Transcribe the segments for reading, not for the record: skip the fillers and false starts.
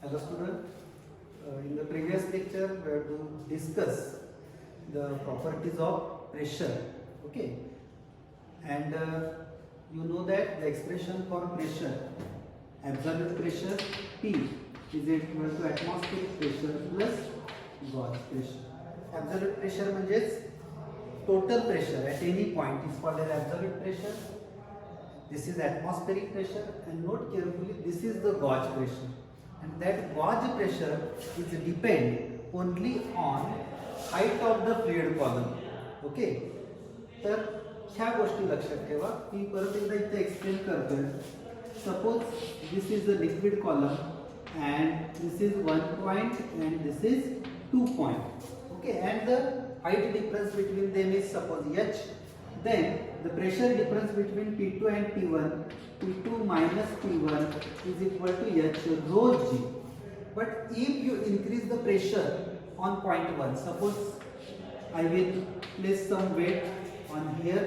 Hello student, in the previous lecture we have to discuss the properties of pressure, okay, and you know that the expression for pressure, absolute pressure P is equal to atmospheric pressure plus gauge pressure. Absolute pressure म्हणजेच total pressure at any point is called as absolute pressure. This is atmospheric pressure, and note carefully, this is the gauge pressure, and that gauge pressure is depend only on height of the fluid column. Okay, तर ह्या गोष्टी लक्षात ठेवा. मी परत एकदा इथे explain करतोय. Suppose this is the liquid column and this is 1 point and this is 2 point. Okay, and the height difference between them is suppose h. Then the pressure difference between P2 and P1, P2 minus P1 is equal to h rho g. But if you increase the pressure on point 1, suppose I will place some weight on here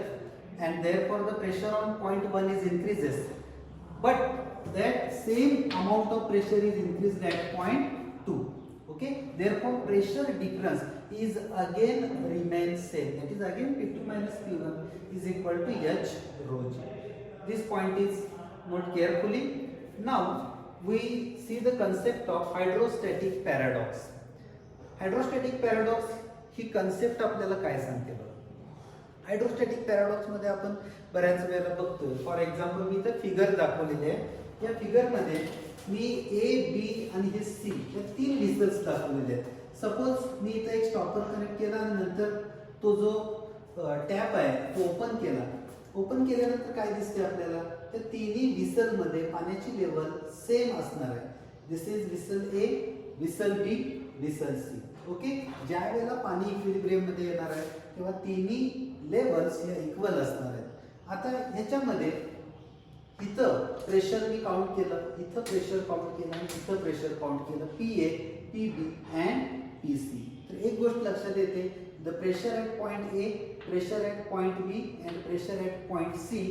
and therefore the pressure on point 1 is increases. But that same amount of pressure is increased at point 2. Okay, therefore pressure difference is again remains same, that is again P2 minus P1 is equal to h rho g. This point is note carefully. Now we see the concept of hydrostatic paradox. Hydrostatic paradox he concept आपल्याला काय सांगते बघा. Hydrostatic paradox मध्ये आपण बऱ्याच वेळेला बघतोय. For example मी इथे फिगर दाखवलेली आहे. या फिगर मध्ये मी ए बी आणि हे सी या तीन व्हिसल्स दाखवलेले आहेत. सपोज मी इथे एक स्टॉपर कनेक्ट केला आणि नंतर तो जो टॅप आहे तो ओपन केला. ओपन केल्यानंतर काय दिसते आपल्याला, त्या तिन्ही व्हिसल मध्ये पाण्याची लेवल सेम असणार आहे. This is vessel A, vessel B, vessel C. Okay, ज्या वेळेला पाणी इक्विलिब्रियम मध्ये येणार आहे तेव्हा तिन्ही लेवल्स या इक्वल असणार आहेत. आता ह्याच्यामध्ये इथं प्रेशर मी काउंट केलं, इथं प्रेशर काउंट केलं आणि इथं प्रेशर काउंट केलं, P A, P B and P C. तर एक गोष्ट लक्षात येते, the pressure at point A, pressure at point B and pressure at point C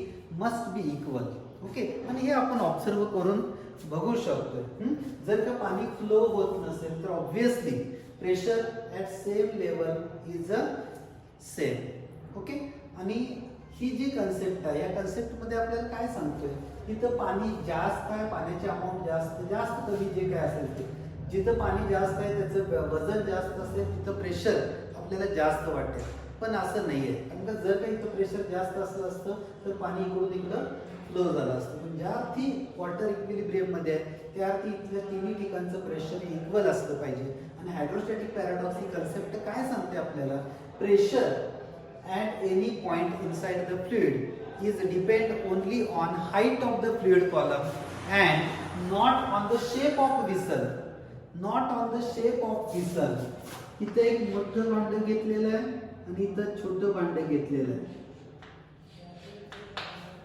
must be equal. Okay, आणि हे आपण ऑब्झर्व करून बघू शकतो. जर का पाणी फ्लो होत नसेल तर obviously pressure at same level is a same. Okay, आणि ही जी कन्सेप्ट आहे या कन्सेप्ट मध्ये आपल्याला काय सांगतोय, इथं पाणी जास्त आहे, पाण्याची अमाऊंट जास्त, जास्त कमी जे काय असेल ते, जिथं पाणी जास्त आहे त्याचं वजन जास्त असेल तिथं प्रेशर आपल्याला जास्त वाटेल. पण असं नाहीये, कारण का जर का इथं प्रेशर जास्त असलं असतं तर पाणी इकडून इकडं फ्लो झालं असतं. पण ज्या अर्थी वॉटर इक्विलिब्रियम मध्ये आहे त्या अर्थी इथल्या तिन्ही ठिकाणचं प्रेशर इक्वल असलं पाहिजे. आणि हायड्रोस्टॅटिक पॅराडॉक्स ही कन्सेप्ट काय सांगते आपल्याला, pressure at any point inside the fluid is depend only on height of the fluid column and not on the shape of vessel. Not on the shape of vessel. इथे एक मोठं भांड घेतलेलं आहे आणि इथं छोटं भांड घेतलेलं आहे.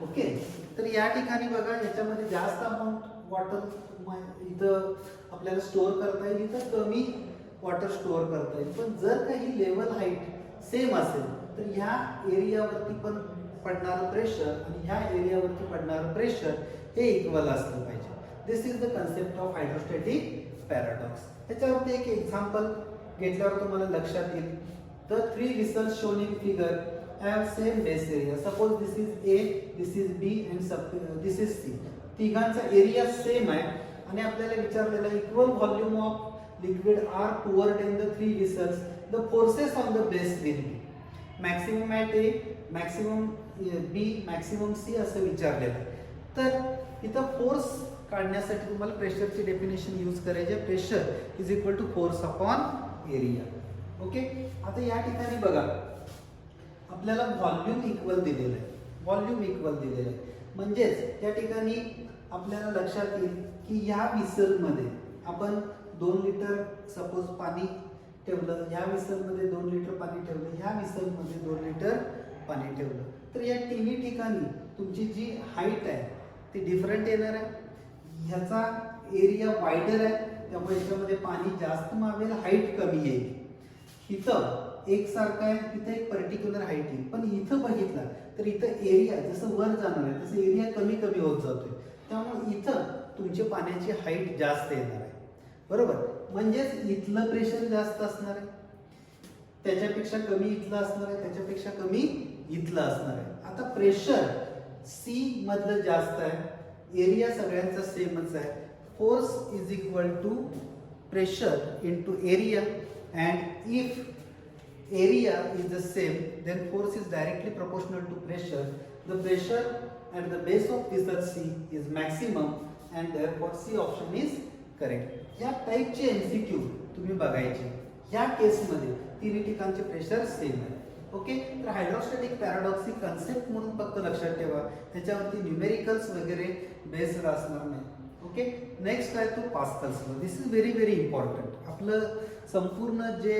ओके, तर या ठिकाणी बघा याच्यामध्ये जास्त अमाऊंट वॉटर इथं आपल्याला स्टोअर करता येईल, इथं कमी वॉटर स्टोअर करता येईल. पण जर काही लेवल हाईट सेम असेल तर ह्या एरियावरती पण पडणारं प्रेशर आणि ह्या एरियावरती पडणारं प्रेशर हे इक्वल असलं पाहिजे. This is the concept of hydrostatic paradox. त्याच्यावरती एक एक्झाम्पल घेतल्यावर तुम्हाला लक्षात येईल. The three vessels shown in figure have same base area. Suppose this is A, this is B and this is C. तिघांचा एरिया सेम आहे आणि आपल्याला विचारलेला equal volume of liquid are poured in the three vessels. The forces on the base will be maximum at A, maximum B, maximum C असं विचारलेलं आहे. तर इथं फोर्स काढण्यासाठी तुम्हाला प्रेशरची डेफिनेशन यूज करायची. Pressure is equal to force upon area. Okay, आता या ठिकाणी बघा आपल्याला व्हॉल्यूम इक्वल दिलेलं आहे. व्हॉल्यूम इक्वल दिलेलं आहे म्हणजेच त्या ठिकाणी आपल्याला लक्षात येईल की ह्या व्हिसलमध्ये आपण 2 लिटर सपोज पाणी ठेवलं, ह्या व्हिसलमध्ये 2 लिटर पाणी ठेवलं, ह्या व्हिसलमध्ये 2 लिटर पाणी ठेवलं, तर या तिन्ही ठिकाणी तुमची जी हाईट आहे ती डिफरंट येणार आहे. ह्याचा एरिया वायडर आहे त्यामुळे याच्यामध्ये पाणी जास्त मावेल, हाईट कमी येईल. इथं एकसारखं आहे, इथं एक पर्टिक्युलर हाईट येईल. पण इथं बघितलं तर इथं एरिया जसं वर जाणार आहे तसं एरिया कमी कमी होत जातोय. त्यामुळे इथं तुमच्या पाण्याची हाईट जास्त येणार आहे. बरोबर, म्हणजेच इथलं प्रेशर जास्त असणार आहे, त्याच्यापेक्षा कमी इथलं असणार आहे, त्याच्यापेक्षा कमी इथलं असणार आहे. आता प्रेशर सी मधलं जास्त आहे, एरिया सगळ्यांचा सेमच आहे. Force is equal to pressure into area, and if area is the same, then force is directly proportional to pressure. The pressure at the base of piston C is maximum and therefore C option is correct. या टाइपचे MCQ तुम्ही बघायचे. या केसमध्ये तिन्ही ठिकाणचे pressure same आहे. Okay, तर हायड्रोस्टॅटिक पॅराडॉक्स ही कन्सेप्ट म्हणून फक्त लक्षात ठेवा, त्याच्यावरती न्यूमेरिकल्स वगैरे बेस्ड असणार नाही. ओके, नेक्स्ट आहे तो Pascal's law. This is very very important. आपलं संपूर्ण जे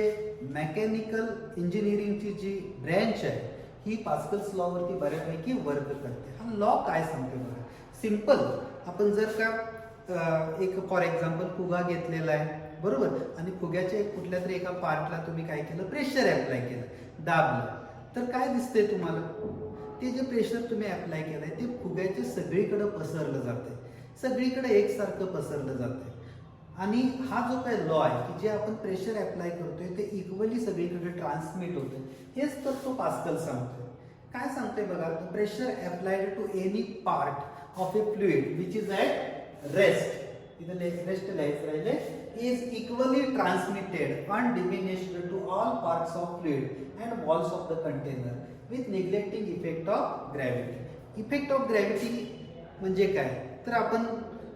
मेकॅनिकल इंजिनिअरिंगची जी ब्रँच आहे ही पास्कल्स लॉ वरती बऱ्यापैकी वर्क करते. हा लॉ काय सांगते बघा, सिंपल. आपण जर का एक फॉर एक्झाम्पल फुगा घेतलेला आहे, बरोबर, आणि फुग्याच्या कुठल्या तरी एका पार्टला तुम्ही काय केलं, प्रेशर अप्लाय केलं, दाबलं, तर काय दिसतंय तुम्हाला, ते जे प्रेशर तुम्ही अप्लाय केलंय ते फुग्याच्या सगळीकडे पसरलं जाते, सगळीकडे एकसारखं पसरलं जाते. आणि हा जो काय लॉ आहे की जे आपण प्रेशर अप्लाय करतोय ते इक्वली सगळीकडे ट्रान्समिट होते, हेच तर तो पास्कल सांगतोय. काय सांगतोय बघा, pressure applied to any part of a fluid which is at rest, इथं रेस्ट लिहायचं राहिले, is equally transmitted undiminished to all parts of fluid and walls of the container with neglecting effect of gravity. Effect of gravity म्हणजे काय, तर आपण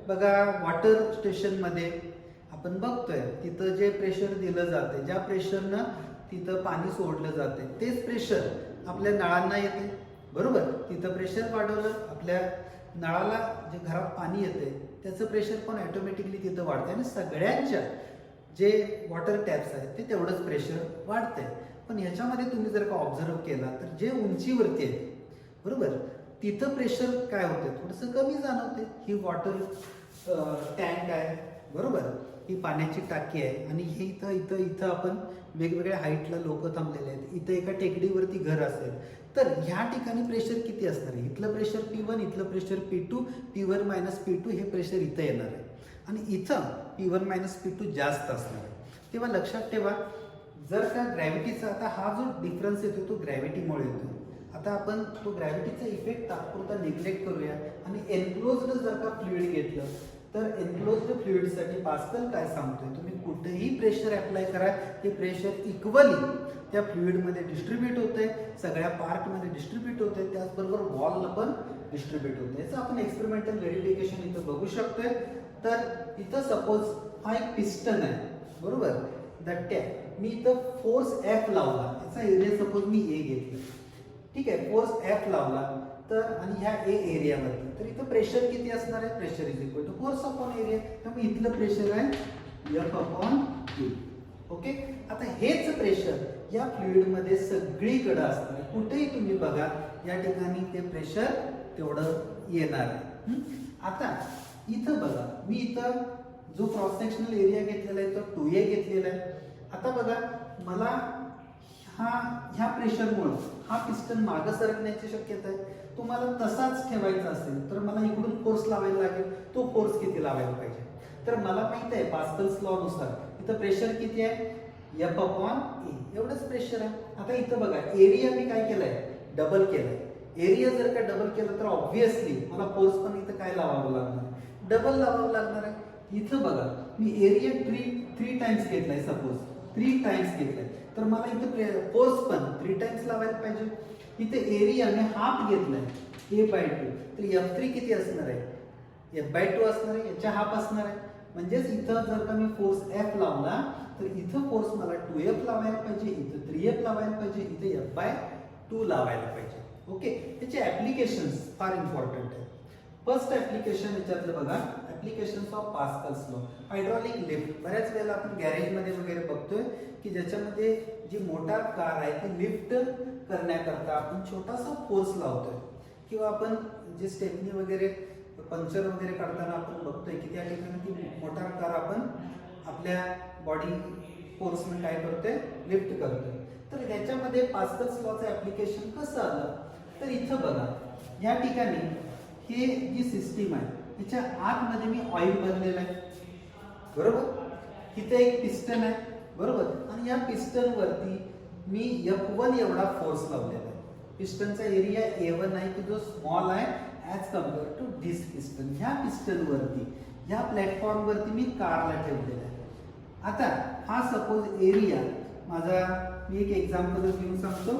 बघा water station मध्ये आपण बघतोय तिथं जे प्रेशर दिलं जाते, ज्या प्रेशरनं तिथं पाणी सोडलं जाते तेच प्रेशर आपल्या नळांना येते, बरोबर. तिथं प्रेशर वाढवलं, आपल्या नळाला जे घरात पाणी येते त्याचं प्रेशर पण ऑटोमॅटिकली तिथं वाढतंय आणि सगळ्यांच्या जे वॉटर टॅप्स आहेत ते तेवढंच प्रेशर वाढतंय. पण ह्याच्यामध्ये तुम्ही जर का ऑब्झर्व केला तर जे उंचीवरती आहे, बरोबर, तिथं प्रेशर काय होते, थोडंसं कमी जाणवते. ही वॉटर टँक आहे, बरोबर, ही पाण्याची टाकी आहे, आणि हे इथं इथं इथं आपण वेगवेगळ्या हाईटला लोक थांबलेले आहेत. इथं एका टेकडीवरती घर असेल तर ह्या ठिकाणी प्रेशर किती असणार आहे, इथलं प्रेशर P1, इथलं प्रेशर P2, P1 - P2 हे प्रेशर इथं येणार आहे, आणि इथं P1 - P2 जास्त असणार आहे. तेव्हा लक्षात ठेवा, जर का ग्रॅव्हिटीचा, आता हा जो डिफरन्स येतो तो ग्रॅव्हिटीमुळे येतो. आता आपण तो ग्रॅव्हिटीचा इफेक्ट तात्पुरता निग्लेक्ट करूया आणि एनक्लोज्ड जर का फ्लुइड घेतलं तर एनक्लोज्ड फ्लुइडसाठी पास्कल काय सांगतोय, तुम्ही कुठेही प्रेशर अप्लाय करा, ते प्रेशर इक्वली त्या फ्लुइडमध्ये डिस्ट्रीब्यूट होते, सगळ्या पार्टमध्ये डिस्ट्रीब्यूट होते, त्याचबरोबर वॉलला पण डिस्ट्रीब्यूट होते. याचं आपण एक्सपेरिमेंटल व्हेरिफिकेशन इथं बघू शकतोय. तर इथं सपोज हा एक पिस्टन आहे, बरोबर, दट्ट्या, मी इथं फोर्स F लावला, याचा एरिया सपोज मी A घेतला, ठीक आहे, फोर्स F लावला तर, आणि ह्या A एरियावरती, तर इथं प्रेशर किती असणार आहे, pressure is equal to force upon area, त्यामुळे इथलं प्रेशर आहे F अपॉन A. ओके, आता हेच प्रेशर या फ्लुइड मध्ये सगळीकडे असणार आहे, कुठेही तुम्ही बघा या ठिकाणी ते प्रेशर तेवढं येणार आहे. आता इथं बघा, मी इथं जो क्रॉस सेक्शनल एरिया घेतलेला आहे तो 2A घेतलेला आहे. आता बघा, मला ह्या प्रेशरमुळे हा पिस्टन मागं सरकण्याची शक्यता आहे. तुम्हाला तसाच ठेवायचा असेल तर मला इकडून फोर्स लावायला लागेल. तो फोर्स किती लावायला पाहिजे, तर मला माहित आहे पास्कल्स लॉ नुसार इथं प्रेशर किती आहे, F अपॉन A, एवढंच प्रेशर आहे. आता इथं बघा, एरिया मी काय केलंय, डबल केलंय. एरिया जर का डबल केलं तर ऑब्व्हियसली मला फोर्स पण इथं काय लावावं लागणार आहे, डबल लावावं लागणार आहे. इथं बघा, मी एरिया 3 टाइम्स घेतलाय, सपोज 3 टाइम्स घेतलाय, तर मला इथं फोर्स पण 3 टाइम्स लावायला पाहिजे. इथे एरिया मी हाफ घेतलाय A/2, तर F3 किती असणार आहे, F/2 असणार आहे, याच्या हाफ असणार आहे. म्हणजेच इथं जर का मी फोर्स F लावला तर इथं फोर्स मला 2F लावायला पाहिजे, इथं 3F लावायला पाहिजे, इथे F/2 लावायला पाहिजे. ओके, त्याचे ऍप्लिकेशन्स फार इम्पॉर्टंट आहे. फर्स्ट ऍप्लिकेशन याच्यातलं बघा, applications of Pascal's law. Hydraulic lift, बऱ्याच वेळेला आपण गॅरेजमध्ये वगैरे बघतोय की ज्याच्यामध्ये जी मोटार कार आहे ती लिफ्ट करण्याकरता आपण छोटासा फोर्स लावतोय, किंवा आपण जे स्टेपनी वगैरे पंक्चर वगैरे काढताना आपण बघतोय की त्या ठिकाणी ती मोटार कार आपण आपल्या बॉडी फोर्सने काय करतोय, लिफ्ट करतोय. तर ह्याच्यामध्ये पास्कल्स लॉचं ऍप्लिकेशन कसं आलं, तर इथं बघा, या ठिकाणी हे जी सिस्टीम आहे त्याच्या आतमध्ये मी ऑइल भरलेलं आहे, बरोबर. इथे एक पिस्टन आहे बरोबर, आणि या पिस्टन वरती मी F1 एवढा फोर्स लावलेला आहे. पिस्टनचा एरिया A1 आहे की जो स्मॉल आहे as compare to this piston. ह्या पिस्टन वरती या प्लॅटफॉर्म वरती मी कारला ठेवलेला आहे. आता हा सपोज एरिया माझा, मी एक एक्झाम्पल घेऊन सांगतो.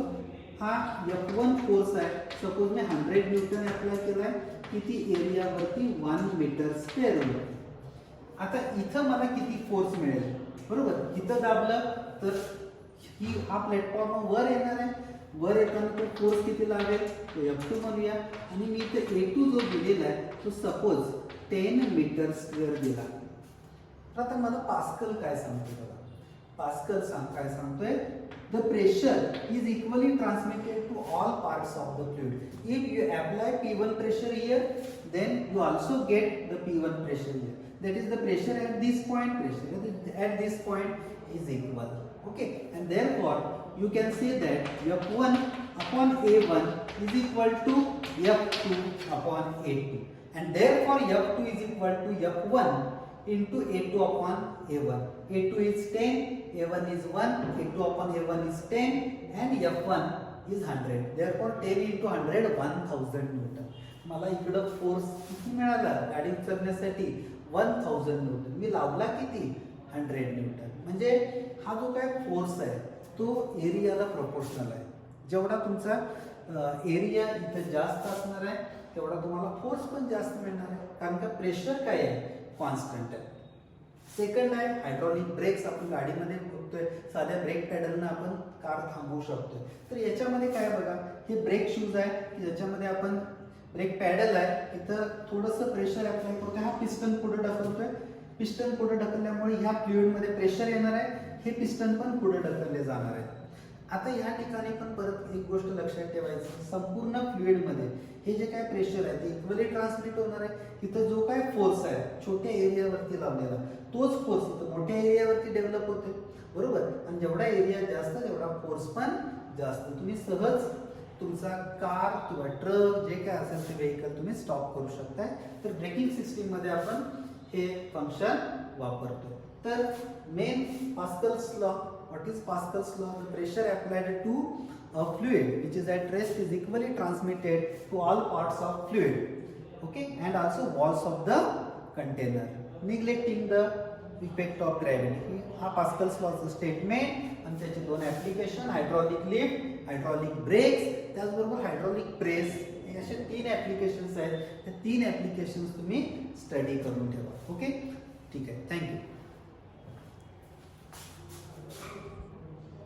हा F1 फोर्स आहे, सपोज मी 100 न्यूटन अप्लाय केलाय, किती एरियावरती 1 मीटर स्क्वेअर. आता इथं मला किती फोर्स मिळेल बरोबर, इथं दाबलं तर ही हा प्लॅटफॉर्म वर येणार आहे, वर येताना तो फोर्स किती लागेल तो F2 म्हणूया, आणि मी इथे A2 जो दिलेला आहे तो सपोज 10 मीटर स्क्वेअर दिला. तर आता मला पास्कल काय सांगतो बघा. पास्कल काय सांगतोय, the pressure is equally transmitted to all parts of the fluid. If you apply P1 pressure here, then you also get the P1 pressure here. That is the pressure at this point, pressure at this point is equal. Okay, and therefore you can say that F1 upon A1 is equal to F2 upon A2, and therefore F2 is equal to F1 into A2 upon A1. A2 is 10, A1 is 1, A2 upon A1 is 10, and F1 is 100. Therefore 10 into 100 1000 Newton. मला इकडं force किती मिळाला गाडी उचलण्यासाठी 1000 Newton. मी लावला किती 100 Newton. म्हणजे हा जो काय फोर्स आहे तो एरियाला प्रोपोर्शनल आहे. जेवढा तुमचा एरिया इथे जास्त असणार आहे तेवढा तुम्हाला फोर्स पण जास्त मिळणार आहे, कारण का प्रेशर काय आहे कॉन्स्टंट आहे. सेकंड आहे हायड्रॉलिक ब्रेक्स. आपण गाडीमध्ये बघतोय साध्या ब्रेक पॅडलनं आपण कार थांबवू शकतोय. तर याच्यामध्ये काय बघा, हे ब्रेक शूज आहे की ज्याच्यामध्ये आपण ब्रेक पॅडल आहे, इथं थोडंसं प्रेशर अप्लाय करतोय, हा पिस्टन पुढे ढकलतोय. पिस्टन पुढे ढकलल्यामुळे ह्या फ्लुइडमध्ये प्रेशर येणार आहे, हे पिस्टन पण पुढे ढकलले जाणार आहे. आता या ठिकाणी पण परत एक गोष्ट लक्षात ठेवायची, संपूर्ण फ्लुइडमध्ये हे जे काय प्रेशर आहे ते इक्वली ट्रान्समिट होणार आहे. इथं जो काय फोर्स आहे छोट्या एरियावरती लावलेला तोच फोर्स इथं मोठ्या एरियावरती डेव्हलप होते बरोबर, आणि जेवढा एरिया जास्त तेवढा फोर्स पण जास्त. तुम्ही सहज तुमचा कार किंवा ट्रक जे काय असेल ते व्हेकल तुम्ही स्टॉप करू शकताय. तर ब्रेकिंग सिस्टीम मध्ये आपण हे फंक्शन वापरतो. तर main Pascal's law. What is Pascal's law? The pressure applied to a fluid which is at rest is equally transmitted to all parts of fluid, okay, and also walls of the container, neglecting the effect of gravity. हा Pascal's law चा statement आणि त्याचे दोन application, hydraulic lift, hydraulic brakes, त्याचबरोबर hydraulic press, हे असे 3 applications आहेत. हे 3 ऍप्लिकेशन्स तुम्ही स्टडी करून ठेवा. ओके, ठीक आहे, थँक्यू.